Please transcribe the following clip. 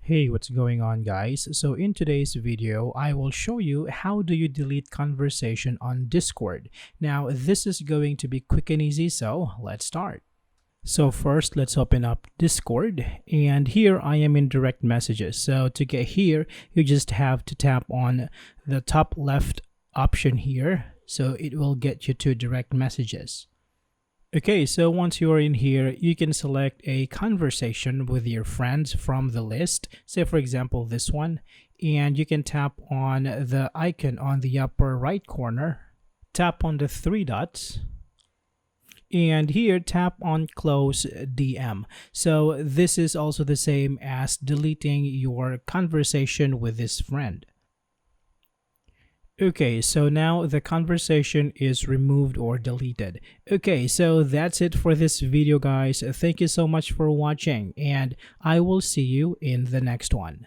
Hey, what's going on guys? So in today's video, I will show you how do you delete conversation on Discord. Now, this is going to be quick and easy, so let's start. So first, let's open up Discord, and here I am in direct messages. So to get here, you just have to tap on the top left option here, so it will get you to direct messages. Okay, so once you're in here, you can select a conversation with your friends from the list. Say for example, this one, and you can tap on the icon on the upper right corner, tap on the three dots, and here tap on close DM. So this is also the same as deleting your conversation with this friend. Okay, so now the conversation is removed or deleted. Okay, so that's it for this video guys. Thank you so much for watching, and I will see you in the next one.